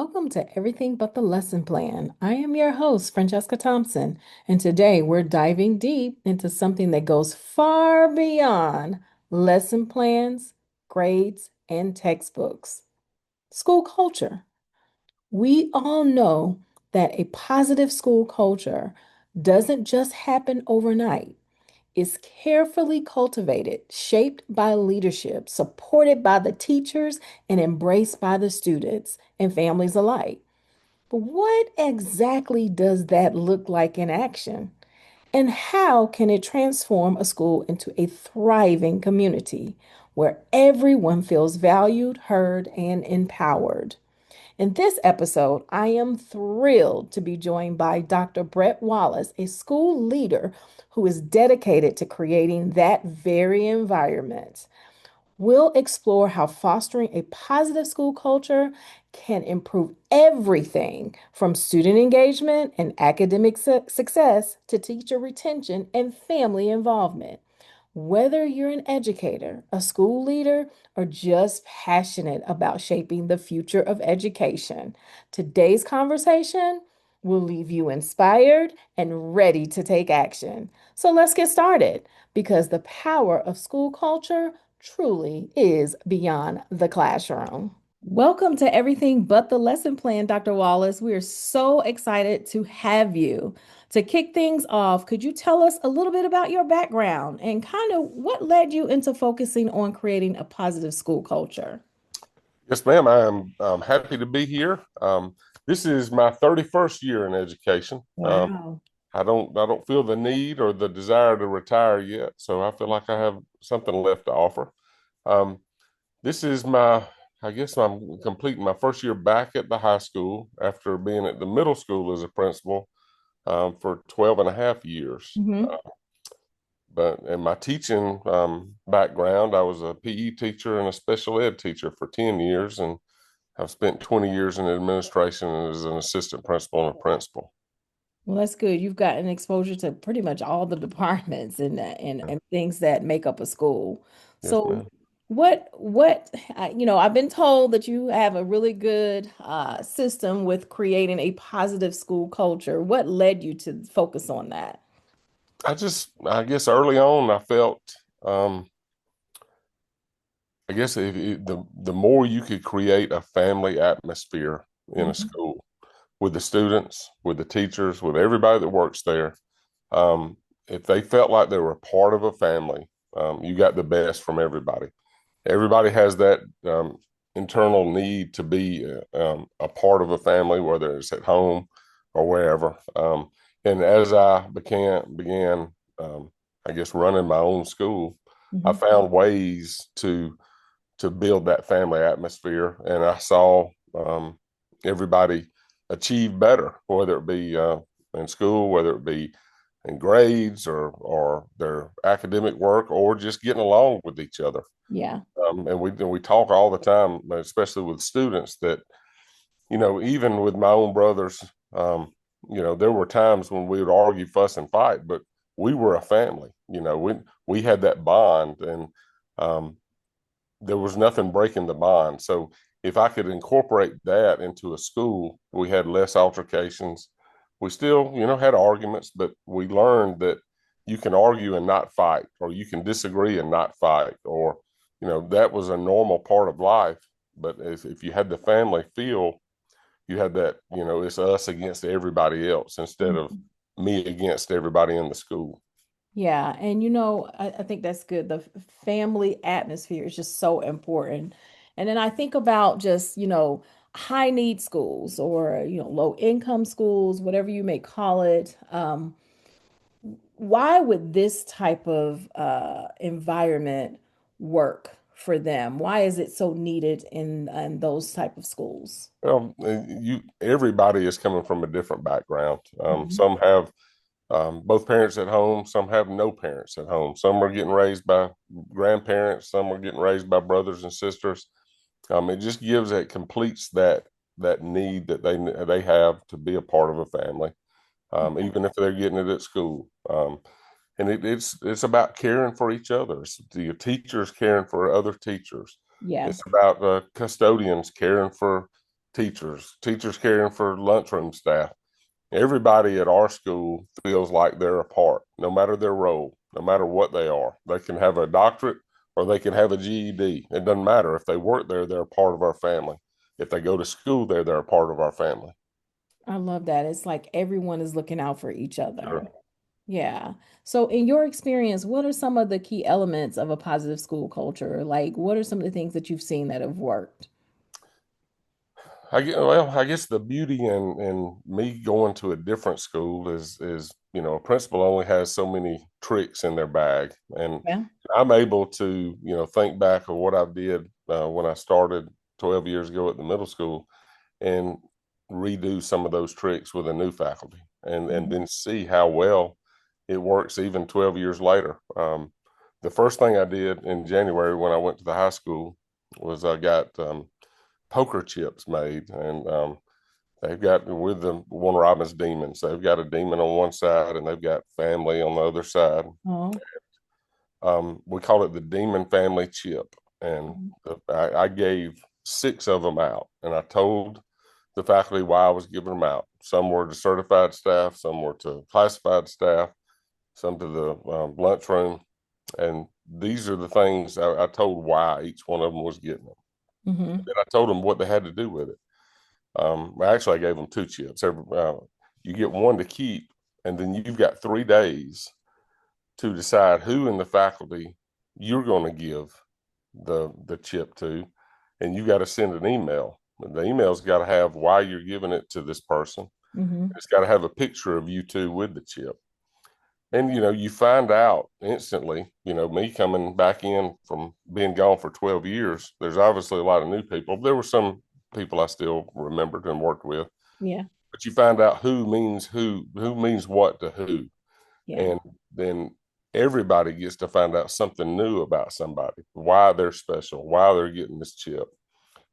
Welcome to Everything But the Lesson Plan. I am your host, Franchesca Thompson, and today we're diving deep into something that goes far beyond lesson plans, grades, and textbooks. School culture. We all know that a positive school culture doesn't just happen overnight. It's carefully cultivated, shaped by leadership, supported by the teachers, and embraced by the students and families alike. But what exactly does that look like in action? And how can it transform a school into a thriving community where everyone feels valued, heard, and empowered? In this episode, I am thrilled to be joined by Dr. Brett Wallace, a school leader who is dedicated to creating that very environment. We'll explore how fostering a positive school culture can improve everything from student engagement and academic success to teacher retention and family involvement. Whether you're an educator, a school leader, or just passionate about shaping the future of education, today's conversation will leave you inspired and ready to take action. So let's get started because the power of school culture truly is beyond the classroom. Welcome to Everything But the Lesson Plan, Dr. Wallace. We are so excited to have you. To kick things off, could you tell us a little bit about your background and kind of what led you into focusing on creating a positive school culture? Yes, ma'am. I am happy to be here. This is my 31st year in education. Wow. I don't feel the need or the desire to retire yet, so I feel like I have something left to offer. Um, this is I guess I'm completing my first year back at the high school after being at the middle school as a principal for 12 and a half years. Hmm. But in my teaching background, I was a PE teacher and a special ed teacher for 10 years, and I've spent 20 years in administration as an assistant principal and a principal. Well, that's good. You've gotten exposure to pretty much all the departments and things that make up a school. Yes, So ma'am. I've been told that you have a really good system with creating a positive school culture. What led you to focus on that? I guess early on, I felt, um, I guess the more you could create a family atmosphere in a Mhm. school with the students, with the teachers, with everybody that works there, um, if they felt like they were part of a family, you got the best from everybody. Everybody has that internal need to be a part of a family, whether it's at home or wherever. And as I began, I guess, running my own school, I Mhm. found ways to build that family atmosphere, and I saw everybody achieve better, whether it be in school, whether it be in grades or their academic work, or just getting along with each other. Yeah. And we talk all the time, especially with students, that even with my own brothers, there were times when we would argue, fuss, and fight, but we were a family. We had that bond, and um, there was nothing breaking the bond. So if I could incorporate that into a school, we had less altercations. We still, had arguments, but we learned that you can argue and not fight, or you can disagree and not fight, or, that was a normal part of life. But if you had the family feel, you had that, it's us against everybody else instead of Mhm. me against everybody in the school. Yeah, and I think that's good. The family atmosphere is just so important. And then I think about just, high need schools or, low income schools, whatever you may call it. Why would this type of environment work for them? Why is it so needed in those type of schools? Everybody is coming from a different background. Mhm. Some have both parents at home. Some have no parents at home. Some are getting raised by grandparents. Some are getting raised by brothers and sisters. It just completes that need that they have to be a part of a family, even if they're getting it at school. And it's about caring for each other. It's the teachers caring for other teachers. Yeah. It's about custodians caring for teachers caring for lunchroom staff. Everybody at our school feels like they're a part, no matter their role, no matter what they are. They can have a doctorate or they can have a GED. It doesn't matter. If they work there, they're a part of our family. If they go to school there, they're a part of our family. I love that. It's like everyone is looking out for each other. Sure. Yeah. So, in your experience, what are some of the key elements of a positive school culture? Like, what are some of the things that you've seen that have worked? I guess the beauty in me going to a different school is a principal only has so many tricks in their bag, and Yeah. I'm able to think back of what I did when I started 12 years ago at the middle school, and redo some of those tricks with a new faculty, and Mhm. then see how well it works even 12 years later. The first thing I did in January when I went to the high school was I got poker chips made, and they've got with the Warner Robins demons. They've got a demon on one side, and they've got family on the other side. Oh. We call it the Demon Family Chip, and Mhm. I gave six of them out, and I told the faculty why I was giving them out. Some were to certified staff, some were to classified staff, some to the lunchroom, and these are the things I told why each one of them was getting them. Mhm. And I told them what they had to do with it. Actually, I gave them two chips. You get one to keep, and then you've got 3 days to decide who in the faculty you're going to give the chip to, and you got to send an email. The email's got to have why you're giving it to this person. Mhm. It's got to have a picture of you two with the chip. And you find out instantly, me coming back in from being gone for 12 years, there's obviously a lot of new people. There were some people I still remembered and worked with, Yeah. but you find out who means what to who. Yeah. And then everybody gets to find out something new about somebody, why they're special, why they're getting this chip.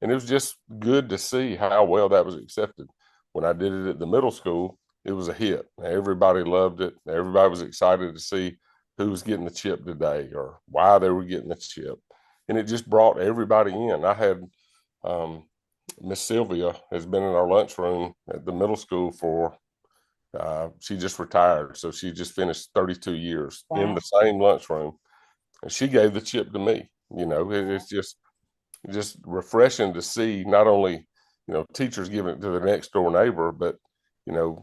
And it was just good to see how well that was accepted. When I did it at the middle school, it was a hit. Everybody loved it. Everybody was excited to see who was getting the chip today or why they were getting the chip. And it just brought everybody in. I had um, Miss Sylvia has been in our lunchroom at the middle school for, she just retired. So she just finished 32 years in the Wow. same lunchroom. And she gave the chip to me. It's just refreshing to see not only teachers giving it to the next door neighbor, but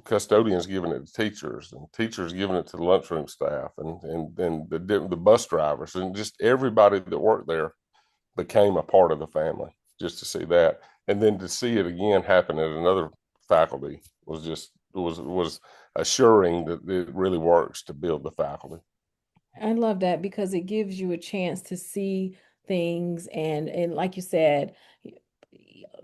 custodians giving it to teachers and teachers giving it to the lunchroom staff and the bus drivers and just everybody that worked there became a part of the family. Just to see that, and then to see it again happen at another faculty was assuring that it really works to build the faculty. I love that because it gives you a chance to see things and like you said,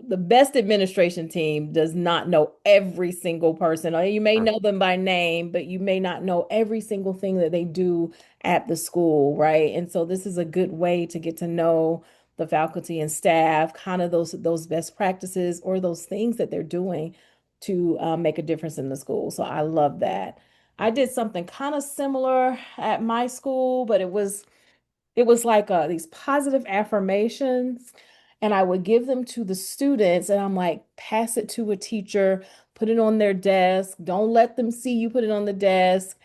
the best administration team does not know every single person. Or you may Sure. know them by name, but you may not know every single thing that they do at the school, right? And so this is a good way to get to know the faculty and staff, kind of those best practices or those things that they're doing to make a difference in the school. So I love that. I did something kind of similar at my school, but it was like these positive affirmations, and I would give them to the students, and I'm like, pass it to a teacher, put it on their desk. Don't let them see you put it on the desk.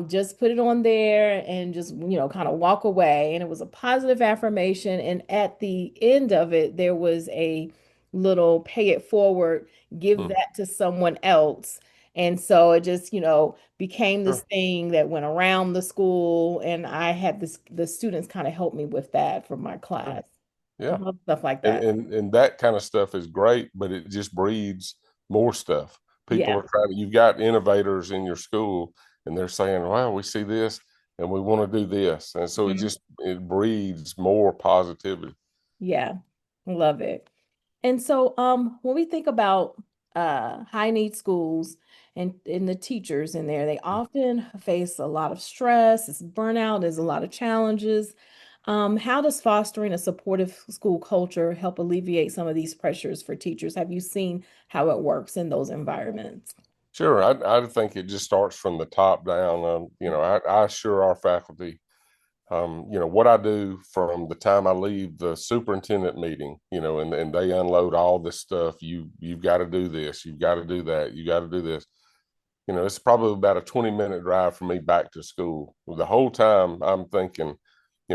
Just put it on there and just, kind of walk away. And it was a positive affirmation. And at the end of it, there was a little pay it forward, give Hmm. that to someone else. And so it just, became this Sure. thing that went around the school, and I had the students kind of help me with that for my Sure. class. I Yeah. love stuff like and that. and and that kind of stuff is great, but it just breeds more stuff. People Yeah. are trying to, you've got innovators in your school, and they're saying, "Well, we see this, and we want to do this," and so Mhm. it breeds more positivity. Yeah. Love it. And so, when we think about high need schools and the teachers in there, they often face a lot of stress, it's burnout, there's a lot of challenges. How does fostering a supportive school culture help alleviate some of these pressures for teachers? Have you seen how it works in those environments? Sure, I think it just starts from the top down. I assure our faculty What I do from the time I leave the superintendent meeting, and they unload all this stuff. You've got to do this, you've got to do that, you got to do this. It's probably about a 20-minute drive for me back to school. The whole time I'm thinking,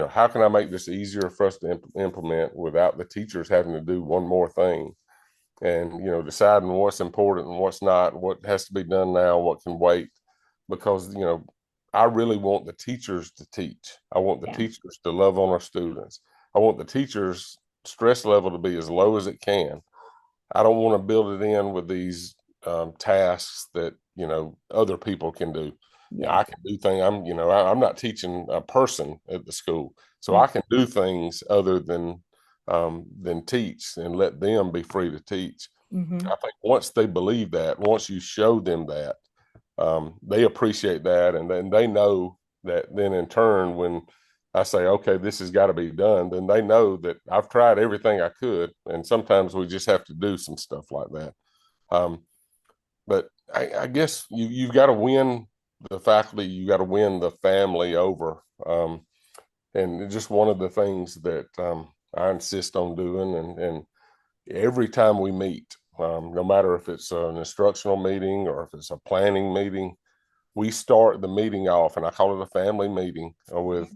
how can I make this easier for us to implement without the teachers having to do one more thing? And deciding what's important and what's not, what has to be done now, what can wait, because I really want the teachers to teach. I want the Yeah. teachers to love on our students. I want the teachers stress level to be as low as it can. I don't want to build it in with these tasks that other people can do. Yeah. I can do things. I'm not teaching a person at the school, so Mm. I can do things other than teach and let them be free to teach. Mm-hmm. I think once they believe that, once you show them that, they appreciate that, and then they know that. Then in turn, when I say, "Okay, this has got to be done," then they know that I've tried everything I could, and sometimes we just have to do some stuff like that. Um, but I guess you've got to win the faculty, you got to win the family over, and it's just one of the things that I insist on doing, and every time we meet, no matter if it's an instructional meeting or if it's a planning meeting, we start the meeting off, and I call it a family meeting, with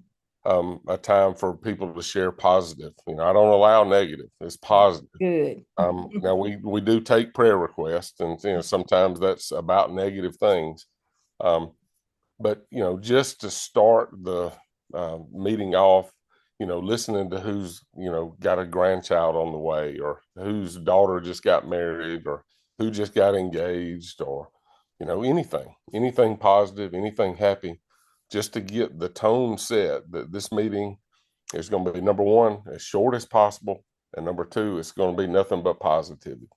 a time for people to share positive. I don't allow negative. It's positive. Good. Now we do take prayer requests, and sometimes that's about negative things. Um, but just to start the meeting off, listening to who's got a grandchild on the way, or whose daughter just got married, or who just got engaged, or anything positive, anything happy, just to get the tone set that this meeting is going to be, number one, as short as possible, and number two, it's going to be nothing but positivity.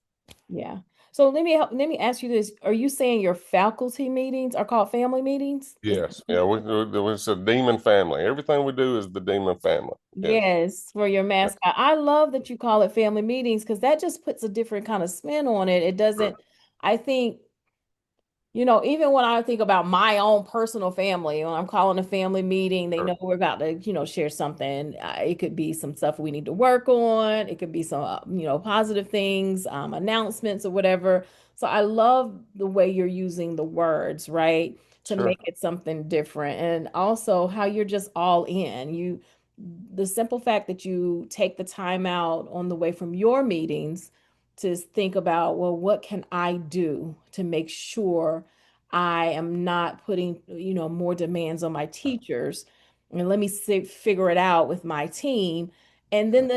Yeah. So let me ask you this. Are you saying your faculty meetings are called family meetings? Yes, yeah, it's a demon family. Everything we do is the demon family. Yes. Yes, for your mascot. I love that you call it family meetings because that just puts a different kind of spin on it. It Right. doesn't, I think, even when I think about my own personal family, when I'm calling a family meeting, they Sure. know we're about to, share something. It could be some stuff we need to work on. It could be some, positive things, announcements or whatever. So I love the way you're using the words, right? To Sure. make it something different. And also how you're just all in. The simple fact that you take the time out on the way from your meetings to think about, well, what can I do to make sure I am not putting, more demands on my teachers, and let me figure it out with my team. And then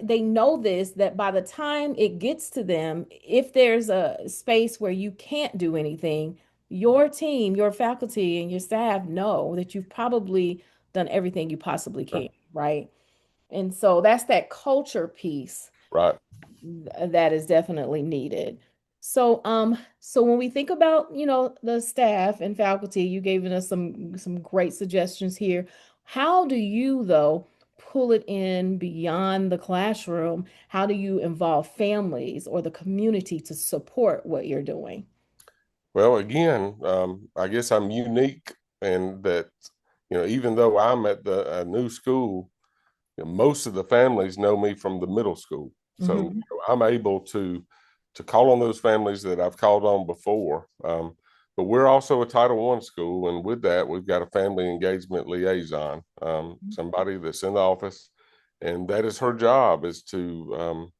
they know this, that by the time it gets to them, if there's a space where you can't do anything, your team, your faculty, and your staff know that you've probably done everything you possibly Sure. can, right? And so that's that culture piece Right. that is definitely needed. So when we think about, the staff and faculty, you gave us some great suggestions here. How do you, though, pull it in beyond the classroom? How do you involve families or the community to support what you're doing? Well, again, I guess I'm unique, and that even though I'm at a new school, most of the families know me from the middle school, so Hmm. I'm able to call on those families that I've called on before. But we're also a Title I school, and with that, we've got a family engagement liaison, somebody that's in the office, and that is her job, is to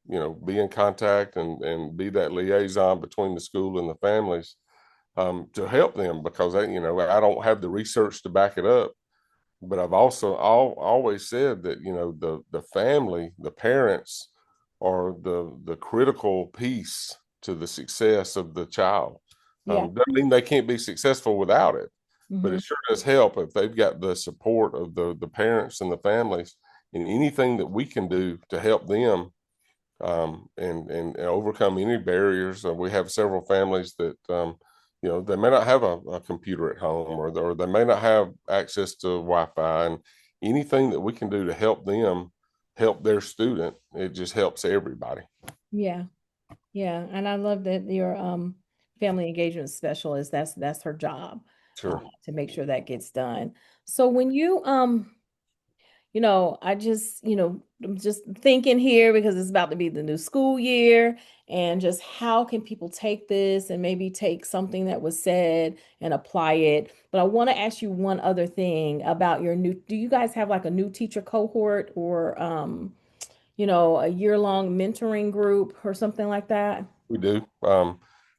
be in contact and be that liaison between the school and the families, to help them, because I don't have the research to back it up, but I've also always said that the family, the parents, are the critical piece to the success of the child. Yeah. Doesn't mean they can't be successful without it, but Hmm. it sure does help if they've got the support of the parents and the families, and anything that we can do to help them, and overcome any barriers. We have several families that they may not have a computer at home, or they may not have access to Wi-Fi, and anything that we can do to help them help their student, it just helps everybody. Yeah. Yeah, and I love that your family engagement specialist, that's her job, Sure. to make sure that gets done. So when you I just, I'm just thinking here because it's about to be the new school year and just how can people take this and maybe take something that was said and apply it. But I want to ask you one other thing about do you guys have like a new teacher cohort or, a year-long mentoring group or something like that? We do.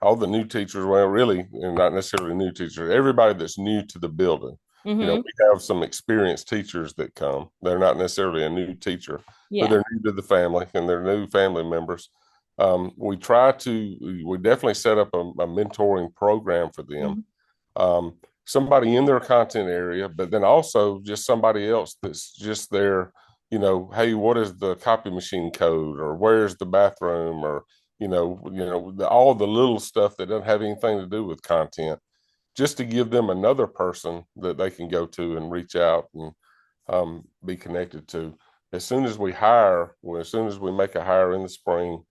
All the new teachers, well, really, and not necessarily new teachers, everybody that's new to the building. Mm-hmm. We have some experienced teachers that come. They're not necessarily a new teacher, but Yeah. they're new to the family and they're new family members. We definitely set up a mentoring program for them. Mm-hmm. Somebody in their content area, but then also just somebody else that's just there, hey, what is the copy machine code, or where's the bathroom, or all the little stuff that doesn't have anything to do with content, just to give them another person that they can go to and reach out and be connected to. As soon as we make a hire in the spring,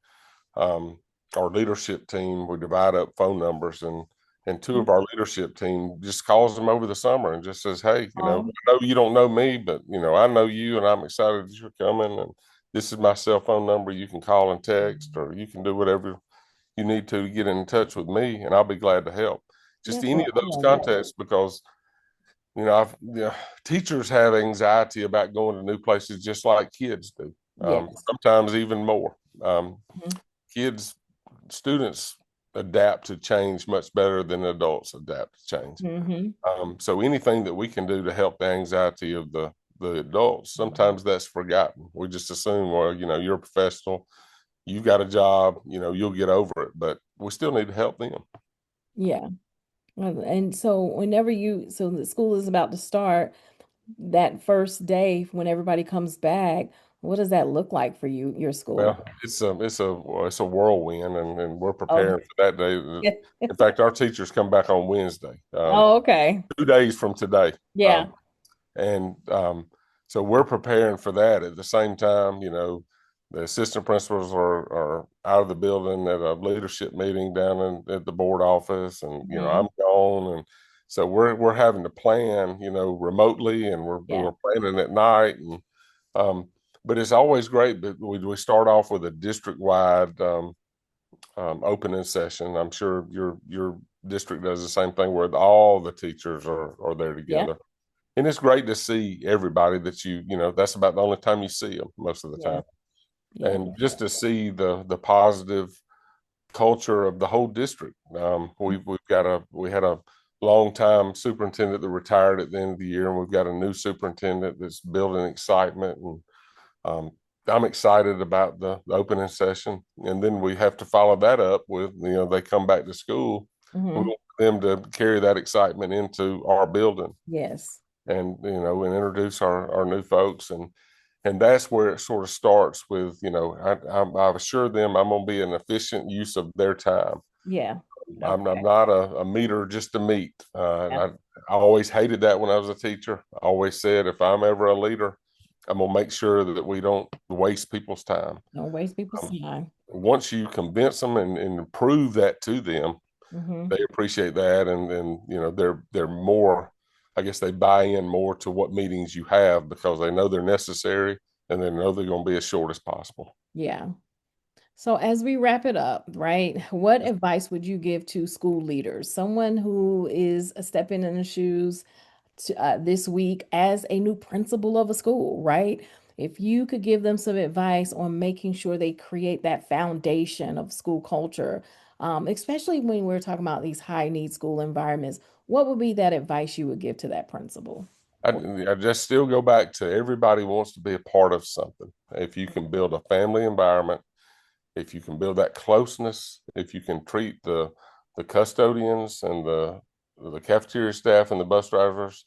um, our leadership team, we divide up phone numbers, and two of our leadership team just calls them over the summer and just says, hey, Oh, I know you don't know me, but I know you, and I'm excited that you're coming, and this is my cell phone number. You can call and text, or you can do whatever you need to get in touch with me, and I'll be glad to help. Just that's any what of I those love that. contacts, because teachers have anxiety about going to new places just like kids do. Yes. Sometimes even more. Mhm. Kids, students adapt to change much better than adults adapt to change. Mhm. So anything that we can do to help the anxiety of the adults, sometimes that's forgotten. We just assume, well, you're a professional, you've got a job, you'll get over it, but we still need to help them. Yeah. And so so the school is about to start that first day when everybody comes back, what does that look like for your school? Well, it's a whirlwind, and we're Oh, preparing for that day. yeah. In fact, our teachers come back on Wednesday, Oh, okay. 2 days from today. Yeah. And so we're preparing for that. At the same time, the assistant principals are out of the building at a leadership meeting down at the board office, and Hmm. I'm gone, and so we're having to plan, remotely, and we're Yeah. planning at night, and um, but it's always great. But we start off with a district wide opening session. I'm sure your district does the same thing, where all the teachers are there Yeah. together, and it's great to see everybody that that's about the only time you see them most of the Yeah. time, Yeah. and just to see the positive culture of the whole district. We had a long time superintendent that retired at the end of the year, and we've got a new superintendent that's building excitement, and um, I'm excited about the opening session, and then we have to follow that up with they come back to school. We Hmm. want them to carry that excitement into our building, Yes. and and introduce our new folks, and that's where it sort of starts with I've assured them I'm going to be an efficient use of their time. Yeah. I'm Okay. not a meter just to meet. Yeah. I always hated that when I was a teacher. I always said, if I'm ever a leader, I'm gonna make sure that we don't waste people's time. Don't waste people's Um, time. Once you convince them and prove that to them, Hmm. they appreciate that, and they're more. I guess they buy in more to what meetings you have, because they know they're necessary, and they know they're going to be as short as possible. Yeah. So as we wrap it up, right, what advice would you give to school leaders, someone who is stepping in the shoes this week as a new principal of a school, right? If you could give them some advice on making sure they create that foundation of school culture, especially when we're talking about these high need school environments, what would be that advice you would give to that principal? I just still go back to, everybody wants to be a part of something. If you can build a family environment, if you can build that closeness, if you can treat the custodians and the cafeteria staff and the bus drivers,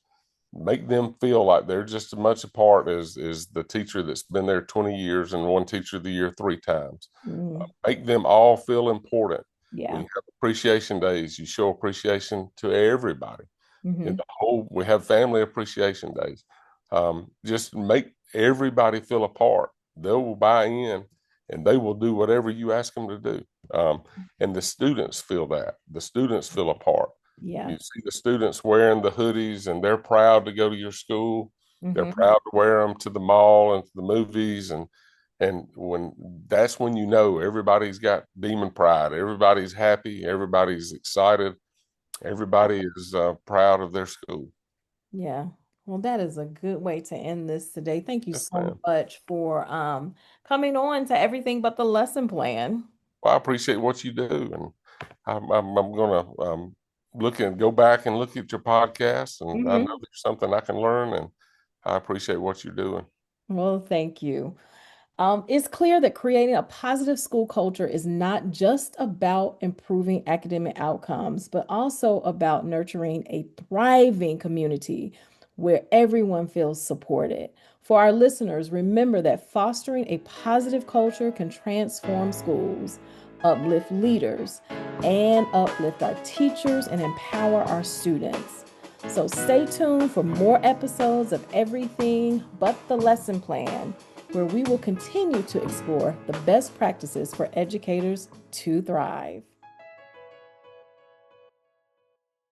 make them feel like they're just as much a part as the teacher that's been there 20 years and won teacher of the year 3 times. Mm, Make them all feel important. When yeah. you have appreciation days, you show appreciation to everybody. In Hmm. the whole, we have family appreciation days. Just make everybody feel a part. They will buy in, and they will do whatever you ask them to do. And the students feel that. The students feel a part. Yeah. You see the students wearing the hoodies, and they're proud to go to your school. They're Hmm. proud to wear them to the mall and to the movies, and when that's when you know everybody's got demon pride. Everybody's happy. Everybody's excited. Everybody is proud of their school. Yeah. Well, that is a good way to end this today. Thank you Yes, so ma'am. much for coming on to everything but the lesson plan. Well, I appreciate what you do, and I'm going to go back and look at your podcast, and I know Hmm. there's something I can learn, and I appreciate what you're doing. Well, thank you. It's clear that creating a positive school culture is not just about improving academic outcomes, but also about nurturing a thriving community where everyone feels supported. For our listeners, remember that fostering a positive culture can transform schools, uplift leaders, and uplift our teachers and empower our students. So stay tuned for more episodes of Everything But the Lesson Plan, where we will continue to explore the best practices for educators to thrive.